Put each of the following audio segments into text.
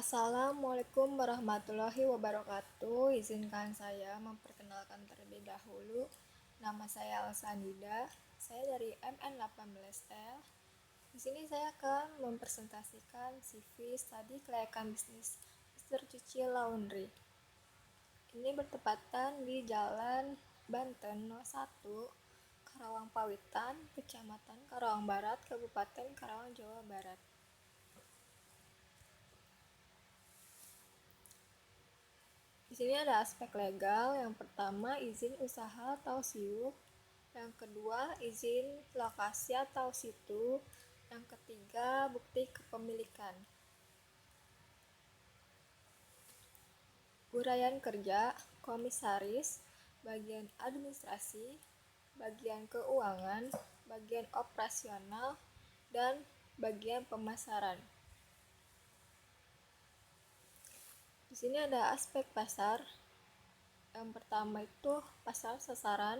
Assalamualaikum warahmatullahi wabarakatuh. Izinkan saya memperkenalkan terlebih dahulu. Nama saya Alsanida. Saya dari MN18L. Di sini saya akan mempresentasikan CV studi kelayakan bisnis Mister Cuci Laundry. Ini bertepatan di Jalan Banten 01, Karawang Pawitan, Kecamatan Karawang Barat, Kabupaten Karawang, Jawa Barat. Di sini ada aspek legal. Yang pertama, izin usaha atau SIUK. Yang kedua, izin lokasi atau situ. Yang ketiga, bukti kepemilikan. Uraian kerja, komisaris, bagian administrasi, bagian keuangan, bagian operasional, dan bagian pemasaran. Di sini ada aspek pasar. Yang pertama itu pasar sasaran.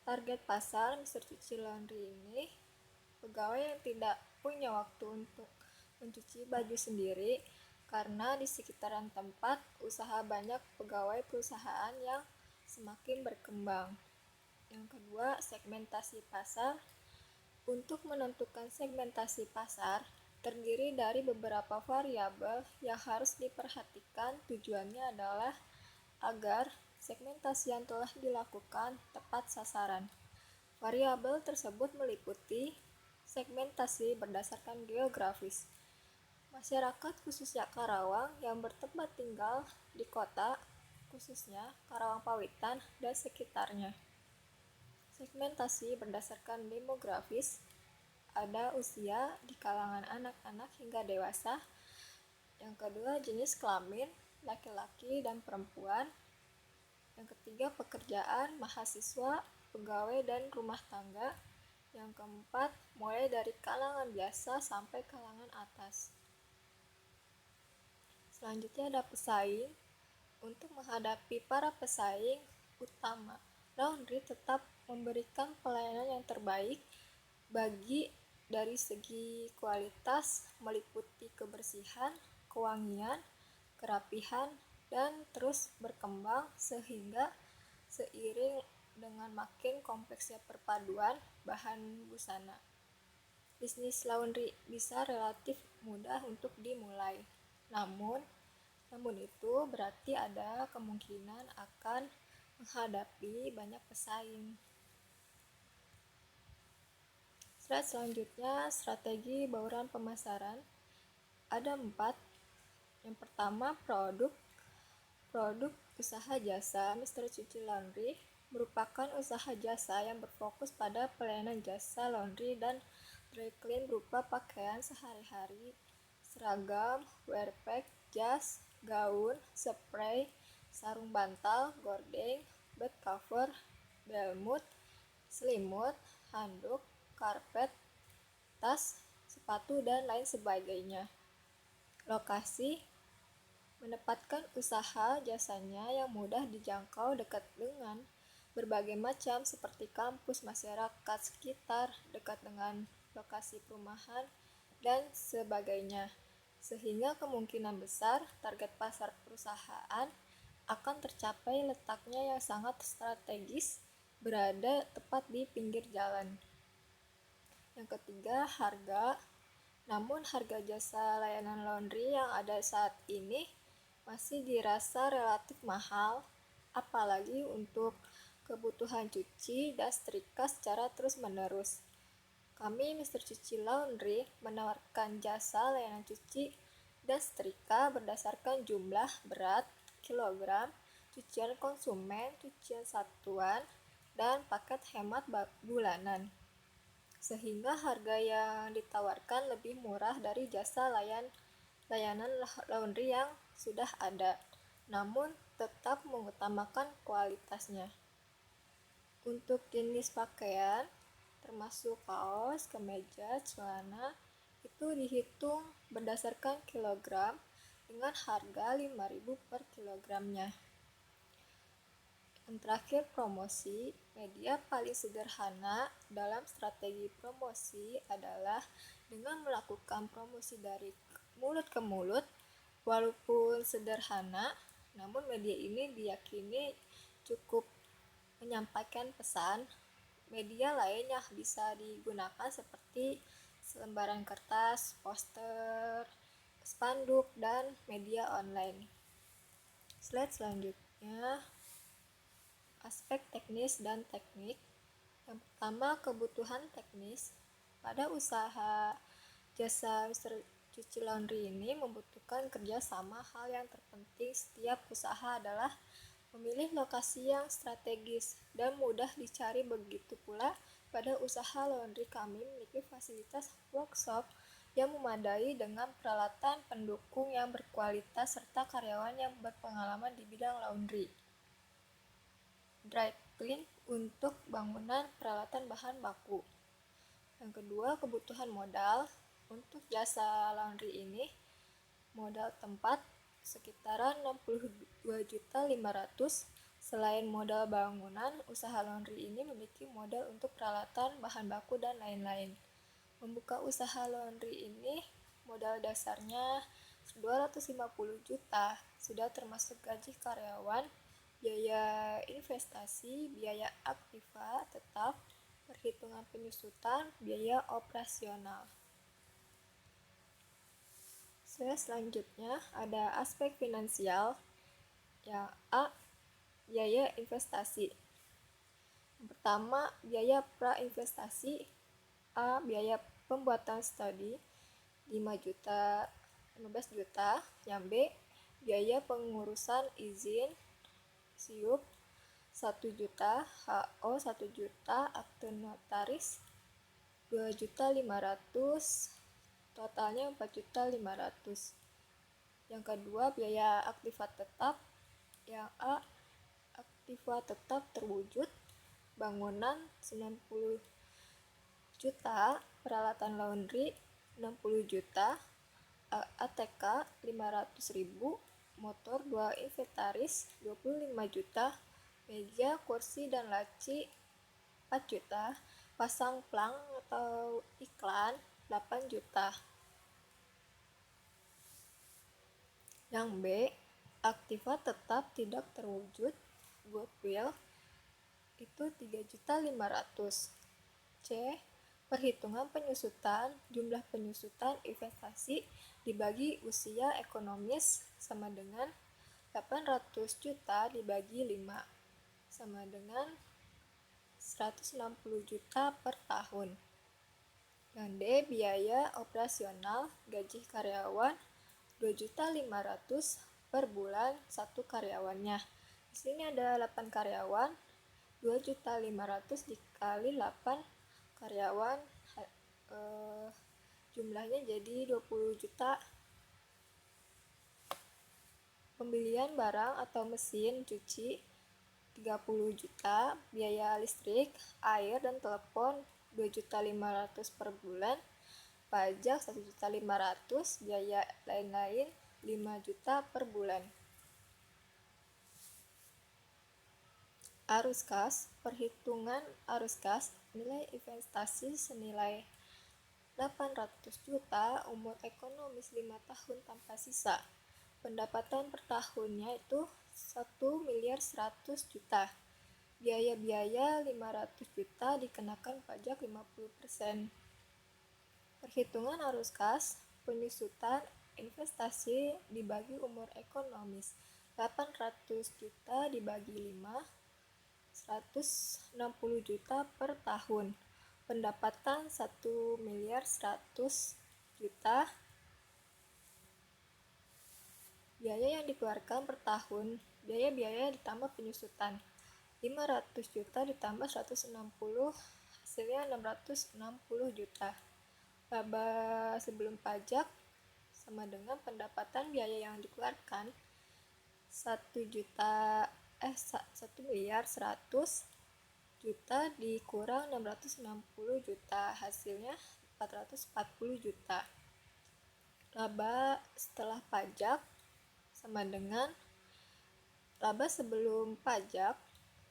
Target pasar Mister Cuci Laundry ini pegawai yang tidak punya waktu untuk mencuci baju sendiri karena di sekitaran tempat usaha banyak pegawai perusahaan yang semakin berkembang. Yang kedua, segmentasi pasar. Untuk menentukan segmentasi pasar terdiri dari beberapa variabel yang harus diperhatikan. Tujuannya adalah agar segmentasi yang telah dilakukan tepat sasaran. Variabel tersebut meliputi segmentasi berdasarkan geografis. Masyarakat khususnya Karawang yang bertempat tinggal di kota, khususnya Karawang Pawitan dan sekitarnya. Segmentasi berdasarkan demografis, ada usia di kalangan anak-anak hingga dewasa. Yang kedua, jenis kelamin, laki-laki dan perempuan. Yang ketiga, pekerjaan, mahasiswa, pegawai dan rumah tangga. Yang keempat, mulai dari kalangan biasa sampai kalangan atas. Selanjutnya ada pesaing. Untuk menghadapi para pesaing utama, laundry tetap memberikan pelayanan yang terbaik bagi dari segi kualitas, meliputi kebersihan, kewangian, kerapihan, dan terus berkembang sehingga seiring dengan makin kompleksnya perpaduan bahan busana, bisnis laundry bisa relatif mudah untuk dimulai. Namun itu berarti ada kemungkinan akan menghadapi banyak pesaing. Slide selanjutnya, strategi bauran pemasaran. Ada 4. Yang pertama, produk usaha jasa. Mister Cuci Laundry merupakan usaha jasa yang berfokus pada pelayanan jasa laundry dan dry clean berupa pakaian sehari-hari, seragam, wear pack, jas, gaun, spray, sarung bantal, gordeng, bed cover, belmut, selimut, handuk, karpet, tas, sepatu, dan lain sebagainya. Lokasi menempatkan usaha jasanya yang mudah dijangkau dekat dengan berbagai macam seperti kampus, masyarakat sekitar, dekat dengan lokasi perumahan, dan sebagainya. Sehingga kemungkinan besar target pasar perusahaan akan tercapai. Letaknya yang sangat strategis, berada tepat di pinggir jalan. Yang ketiga, harga. Namun harga jasa layanan laundry yang ada saat ini masih dirasa relatif mahal, apalagi untuk kebutuhan cuci dan setrika secara terus-menerus. Kami Mister Cuci Laundry menawarkan jasa layanan cuci dan setrika berdasarkan jumlah, berat, kilogram, cucian konsumen, cucian satuan, dan paket hemat bulanan. Sehingga harga yang ditawarkan lebih murah dari jasa layanan laundry yang sudah ada, namun tetap mengutamakan kualitasnya. Untuk jenis pakaian, termasuk kaos, kemeja, celana, itu dihitung berdasarkan kilogram dengan harga 5.000 per kilogramnya. Yang terakhir, promosi. Media paling sederhana dalam strategi promosi adalah dengan melakukan promosi dari mulut ke mulut Walaupun sederhana, namun media ini diyakini cukup menyampaikan pesan. Media lain yang bisa digunakan seperti selembaran kertas, poster, spanduk, dan media online. Slide selanjutnya, aspek teknis dan teknik. Yang pertama, kebutuhan teknis. Pada usaha jasa Mr. Cuci Laundry ini membutuhkan kerjasama. Hal yang terpenting setiap usaha adalah memilih lokasi yang strategis dan mudah dicari. Begitu pula pada usaha laundry kami memiliki fasilitas workshop yang memadai dengan peralatan pendukung yang berkualitas serta karyawan yang berpengalaman di bidang laundry. Dry clean untuk bangunan, peralatan bahan baku. Yang kedua, kebutuhan modal. Untuk jasa laundry ini, modal tempat sekitaran 62.500.000. Selain modal bangunan, usaha laundry ini memiliki modal untuk peralatan, bahan baku, dan lain-lain. Membuka usaha laundry ini modal dasarnya 250 juta, sudah termasuk gaji karyawan, biaya investasi, biaya aktiva tetap, perhitungan penyusutan, biaya operasional. Selanjutnya ada aspek finansial. Yang A, biaya investasi. Yang pertama, biaya pra-investasi. A, biaya pembuatan studi 15 juta. Yang B, biaya pengurusan izin SIUP 1 juta, HO 1 juta, akte notaris 2.500.000, totalnya 4.500.000. Yang kedua, biaya aktiva tetap. Yang A, aktiva tetap terwujud bangunan 90 juta, peralatan laundry 60 juta, ATK 500.000, motor 2 inventaris 25 juta, meja, kursi, dan laci 4 juta, pasang plang atau iklan 8 juta. Yang B, aktiva tetap tidak terwujud goodwill itu 3.500.000. C, perhitungan penyusutan. Jumlah penyusutan investasi dibagi usia ekonomis sama dengan 800 juta dibagi 5 sama dengan 160 juta per tahun. Yang D, biaya operasional. Gaji karyawan 2.500.000 per bulan satu karyawannya. Di sini ada 8 karyawan, 2.500.000 dikali 8 karyawan, jumlahnya jadi 20 juta. Pembelian barang atau mesin cuci 30 juta, biaya listrik, air, dan telepon 2.500.000 per bulan, pajak 1.500.000, biaya lain-lain 5 juta per bulan. Arus kas. Perhitungan arus kas. Nilai investasi senilai 800 juta, umur ekonomis 5 tahun tanpa sisa. Pendapatan per tahunnya itu 1.100.000 juta. Biaya-biaya 500 juta, dikenakan pajak 50%. Perhitungan arus kas. Penyusutan investasi dibagi umur ekonomis 800 juta dibagi 5, 160 juta per tahun. Pendapatan 1.100.000 juta. Biaya yang dikeluarkan per tahun, biaya-biaya ditambah penyusutan 500 juta ditambah 160, hasilnya 660 juta. Laba sebelum pajak sama dengan pendapatan biaya yang dikeluarkan 1.100.000 juta dikurang 660 juta, hasilnya 440 juta. Laba setelah pajak sama dengan laba sebelum pajak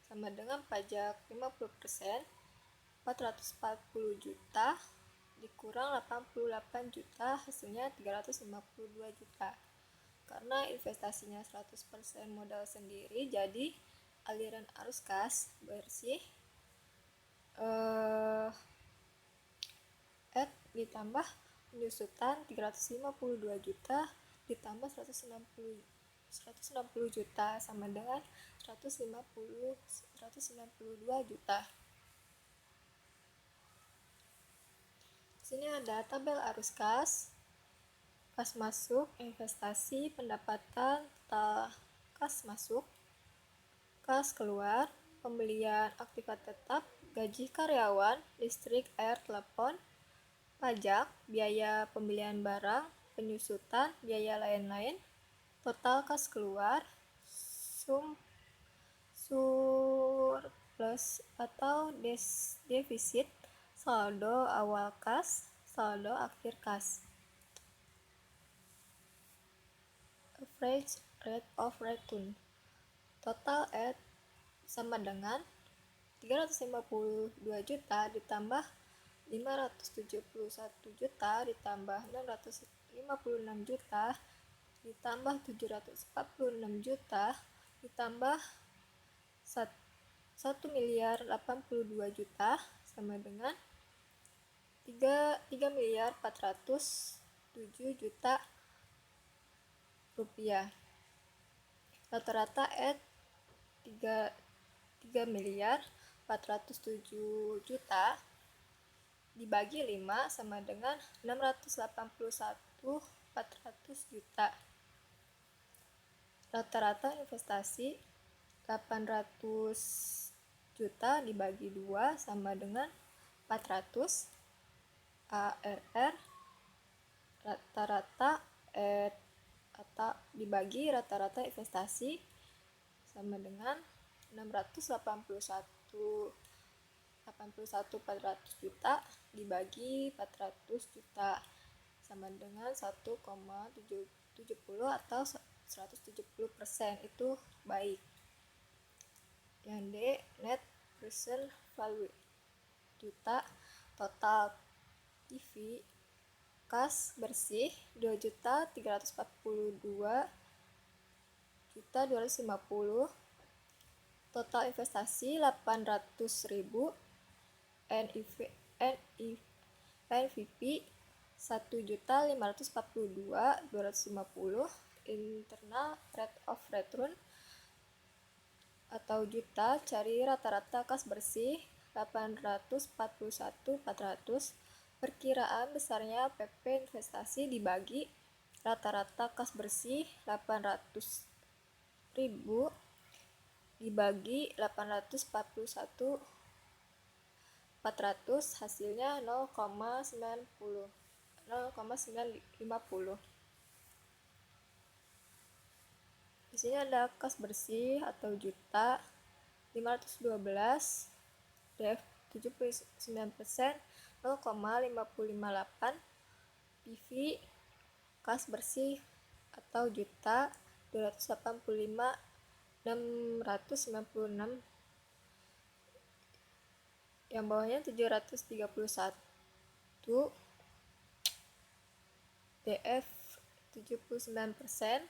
sama dengan pajak 50%, 440 juta dikurang 88 juta, hasilnya 352 juta. Karena investasinya 100% modal sendiri, jadi aliran arus kas bersih ditambah penyusutan 352 juta ditambah 160 juta sama dengan 192 juta. Di sini ada tabel arus kas masuk, investasi, pendapatan, total kas masuk, kas keluar, pembelian aktiva tetap, gaji karyawan, listrik, air, telepon, pajak, biaya pembelian barang, penyusutan, biaya lain-lain, total kas keluar, surplus atau defisit, saldo awal kas, saldo akhir kas. Average rate of return. Total sama dengan 352 juta ditambah 571 juta ditambah 656 juta ditambah 746 juta ditambah 1.082 juta sama dengan 3.407 juta rupiah. Rata-rata 3.407 juta dibagi 5 sama dengan 681.400 juta. Rata-rata investasi 800 juta dibagi 2 sama dengan 400. ARR rata-rata dibagi rata-rata investasi sama dengan 681.400 juta dibagi 400 juta sama dengan 1,70 atau 170%, itu baik. Yang D, net present value juta, total PV kas bersih 2.342.250, total investasi 800.000, NVP 1.542.250, internal rate of return atau juta, cari rata-rata kas bersih 841.400, perkiraan besarnya PP investasi dibagi rata-rata kas bersih 800.000 dibagi 841.400, hasilnya 0,950. Di sini ada kas bersih atau juta 512, DF 79%, 0,558. PV kas bersih atau juta 285.696, yang bawahnya 731, DF 79%,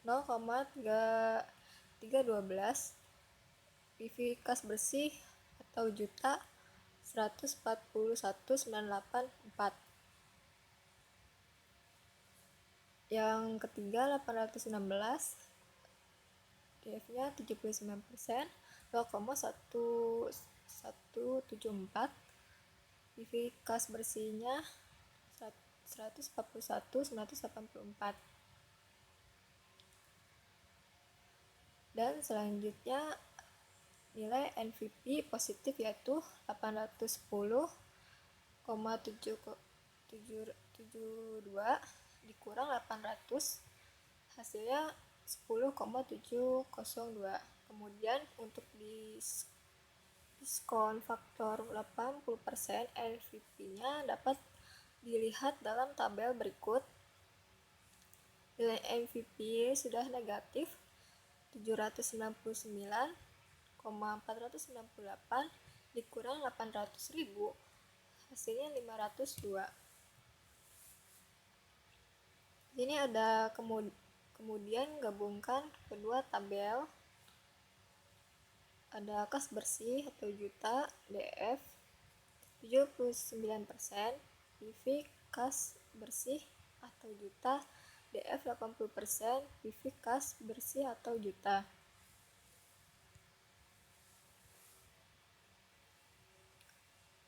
0,312. PV kas bersih atau juta 141.984. Yang ketiga 816, DF-nya 79%, 0,1174. PV kas bersihnya 141.984. Dan selanjutnya nilai NVP positif yaitu 810,772 dikurang 800, hasilnya 10,702. Kemudian untuk diskon faktor 80%, NVP-nya dapat dilihat dalam tabel berikut. Nilai NVP sudah negatif 799,498 dikurang 800.000, hasilnya 502. Ini ada kemudian gabungkan kedua tabel. Ada kas bersih atau juta DF 79%, PV kas bersih atau juta DF 80%, PV kas bersih atau juta.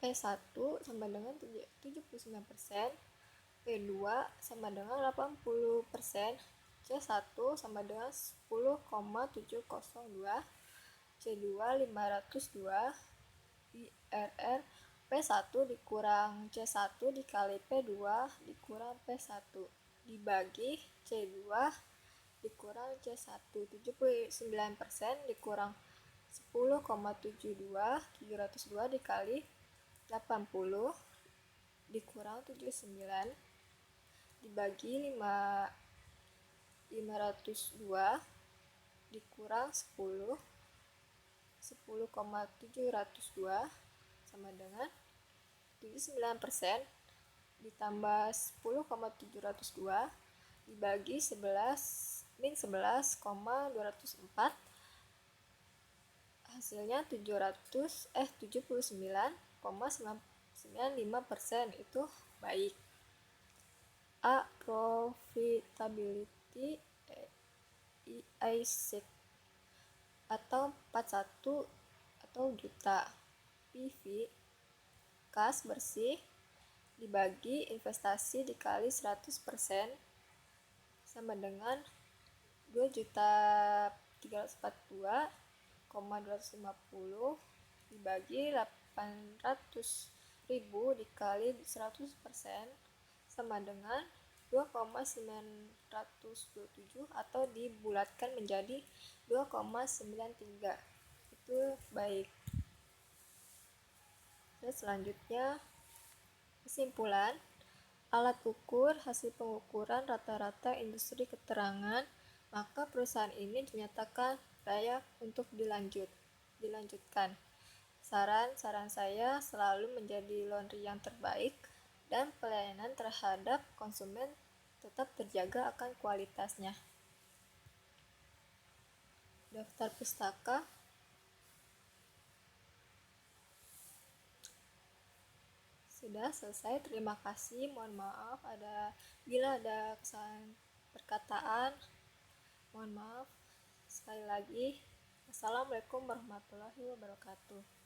P1 sama dengan 79%, P2 sama dengan 80%, C1 sama dengan 10,702, C2 502, IRR P1 dikurang C1 dikali P2 dikurang P1 dibagi C2 dikurang C1, 79% dikurang 10,702, 702 dikali 80 dikurang 79 dibagi 502 dikurang 10, 10,702 sama dengan 79% ditambah 10,702 dibagi 11,204 hasilnya 79,95% itu baik. A. Profitability IC atau 41 atau juta. PV kas bersih dibagi investasi dikali 100% sama dengan 2.342,250 dibagi 800.000 dikali 100% sama dengan 2,927 atau dibulatkan menjadi 2,93. Itu baik. Dan selanjutnya kesimpulan, alat ukur hasil pengukuran rata-rata industri keterangan, maka perusahaan ini dinyatakan layak untuk dilanjutkan. Saran saya selalu menjadi laundry yang terbaik dan pelayanan terhadap konsumen tetap terjaga akan kualitasnya. Daftar pustaka sudah selesai. Terima kasih. Mohon maaf bila ada kesalahan perkataan. Mohon maaf sekali lagi. Assalamualaikum warahmatullahi wabarakatuh.